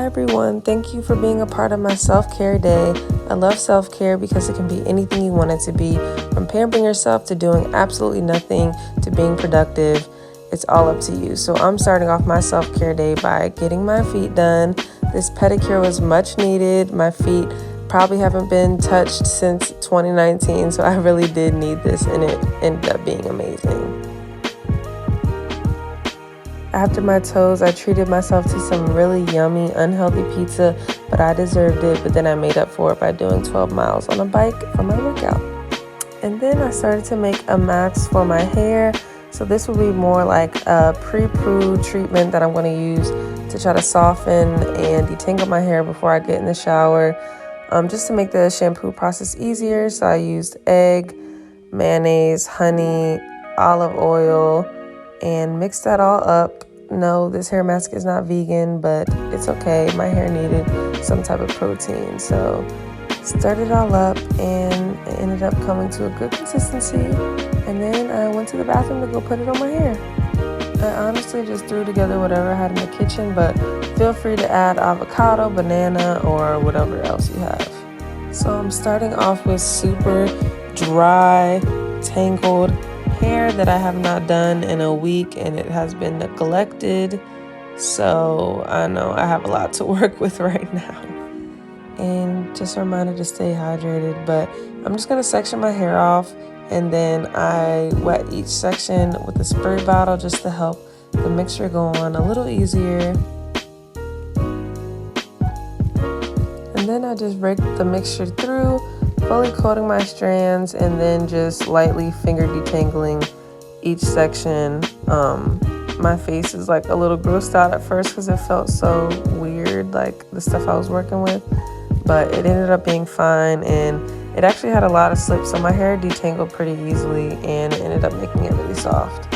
everyone, thank you for being a part of my self-care day. I love self-care because it can be anything you want it to be, from pampering yourself to doing absolutely nothing to being productive. It's all up to you. So I'm starting off my self-care day by getting my feet done. This pedicure was much needed. My feet probably haven't been touched since 2019, so I really did need this, and it ended up being amazing. After my toes, I treated myself to some really yummy, unhealthy pizza, but I deserved it. But then I made up for it by doing 12 miles on a bike for my workout. And then I started to make a mask for my hair. So this will be more like a pre-poo treatment that I'm going to use to try to soften and detangle my hair before I get in the shower, just to make the shampoo process easier. So I used egg, mayonnaise, honey, olive oil, and mix that all up. No, this hair mask is not vegan, but it's okay. My hair needed some type of protein. So stirred it all up, and it ended up coming to a good consistency. And then I went to the bathroom to go put it on my hair. I honestly just threw together whatever I had in the kitchen, but feel free to add avocado, banana, or whatever else you have. So I'm starting off with super dry, tangled hair that I have not done in a week, and it has been neglected. So I know I have a lot to work with right now. And just a reminder to stay hydrated. But I'm just going to section my hair off, and then I wet each section with a spray bottle just to help the mixture go on a little easier. And then I just rake the mixture through, fully coating my strands, and then just lightly finger detangling each section. My face is like a little grossed out at first because it felt so weird, like the stuff I was working with, but it ended up being fine, and it actually had a lot of slip, so my hair detangled pretty easily, and it ended up making it really soft.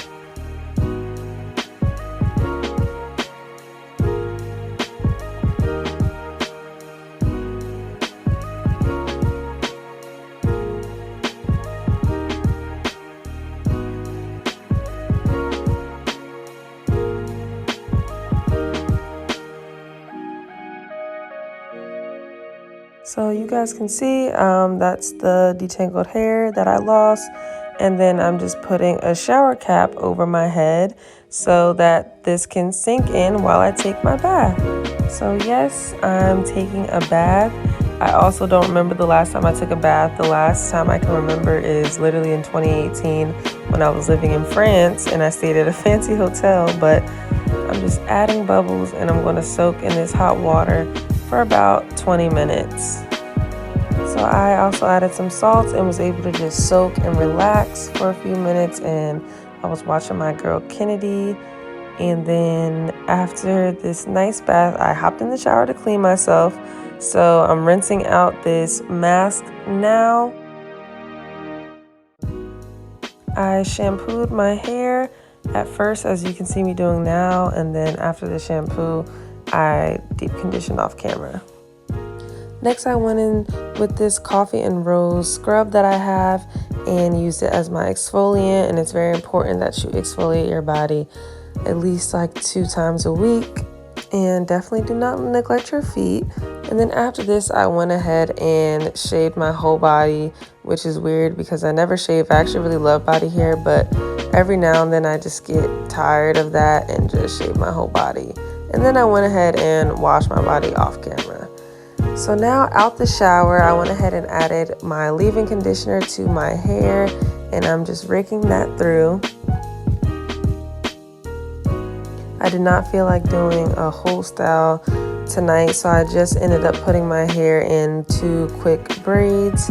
So you guys can see that's the detangled hair that I lost, and then I'm just putting a shower cap over my head so that this can sink in while I take my bath. So yes, I'm taking a bath. I also don't remember the last time I took a bath. The last time I can remember is literally in 2018 when I was living in France and I stayed at a fancy hotel, but I'm just adding bubbles, and I'm going to soak in this hot water for about 20 minutes. So I also added some salt and was able to just soak and relax for a few minutes, and I was watching my girl Kennedy. And then after this nice bath, I hopped in the shower to clean myself. So I'm rinsing out this mask now. I shampooed my hair at first, as you can see me doing now, and then after the shampoo, I deep conditioned off camera. Next, I went in with this coffee and rose scrub that I have and used it as my exfoliant, and it's very important that you exfoliate your body at least like 2 times a week, and definitely do not neglect your feet. And then after this, I went ahead and shaved my whole body, which is weird because I never shave. I actually really love body hair, but every now and then I just get tired of that and just shave my whole body. And then I went ahead and washed my body off camera. So now out the shower, I went ahead and added my leave-in conditioner to my hair, and I'm just raking that through. I did not feel like doing a whole style tonight, so I just ended up putting my hair in 2 quick braids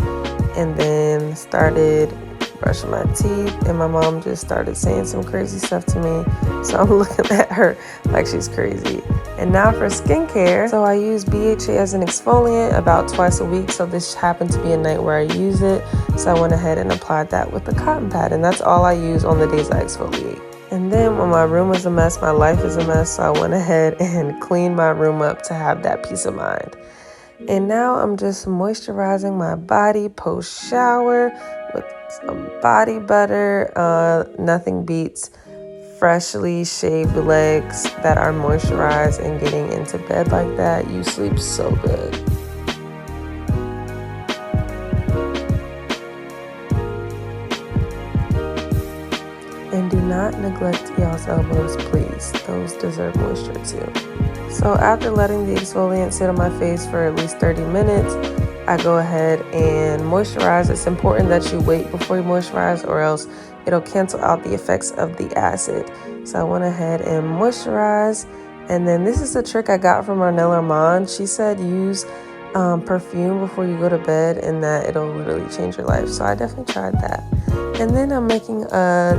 and then started brushing my teeth, and my mom just started saying some crazy stuff to me, so I'm looking at her like she's crazy. And now for skincare, so I use BHA as an exfoliant about twice a week, so this happened to be a night where I use it, so I went ahead and applied that with a cotton pad, and that's all I use on the days I exfoliate. And then when my room is a mess, my life is a mess, so I went ahead and cleaned my room up to have that peace of mind. And now I'm just moisturizing my body post-shower with some body butter. Nothing beats freshly shaved legs that are moisturized and getting into bed like that, you sleep so good. And do not neglect y'all's elbows, please. Those deserve moisture too. So after letting the exfoliant sit on my face for at least 30 minutes, I go ahead and moisturize. It's important that you wait before you moisturize, or else it'll cancel out the effects of the acid. So I went ahead and moisturized. And then this is a trick I got from Arnell Armand. She said use perfume before you go to bed, and that it'll literally change your life. So I definitely tried that. And then I'm making a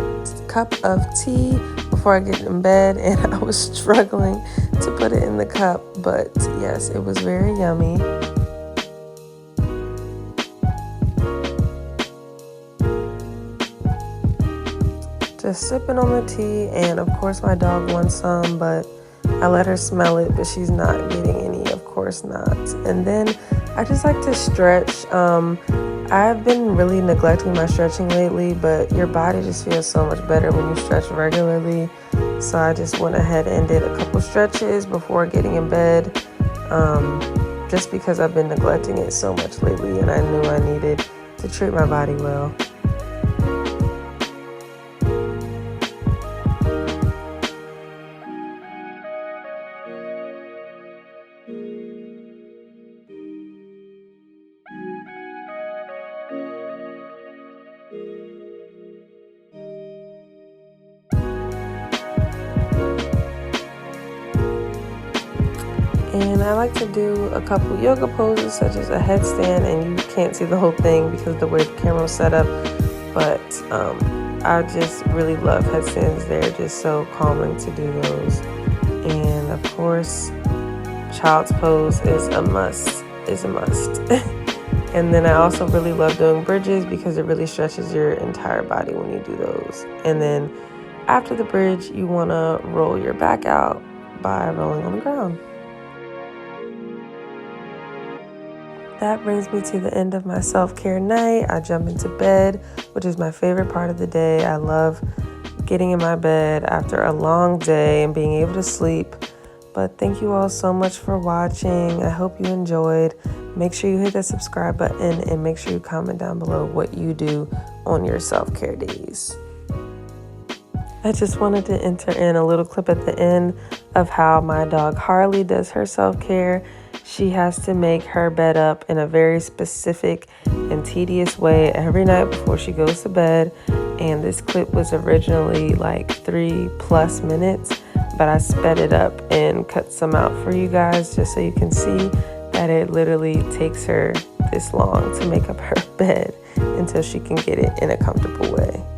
cup of tea before I get in bed, and I was struggling to put it in the cup, but yes, it was very yummy. Just sipping on the tea, and of course my dog wants some, but I let her smell it, but she's not getting any, of course not. And then I just like to stretch. I've been really neglecting my stretching lately, but your body just feels so much better when you stretch regularly. So I just went ahead and did a couple stretches before getting in bed, just because I've been neglecting it so much lately, and I knew I needed to treat my body well. And I like to do a couple yoga poses, such as a headstand, and you can't see the whole thing because of the way the camera was set up, but I just really love headstands. They're just so calming to do those. And of course, child's pose is a must, And then I also really love doing bridges because it really stretches your entire body when you do those. And then after the bridge, you want to roll your back out by rolling on the ground. That brings me to the end of my self-care night. I jump into bed, which is my favorite part of the day. I love getting in my bed after a long day and being able to sleep. But thank you all so much for watching. I hope you enjoyed. Make sure you hit that subscribe button and make sure you comment down below what you do on your self-care days. I just wanted to enter in a little clip at the end of how my dog Harley does her self-care. She has to make her bed up in a very specific and tedious way every night before she goes to bed. And this clip was originally like 3+ minutes, but I sped it up and cut some out for you guys just so you can see that it literally takes her this long to make up her bed until she can get it in a comfortable way.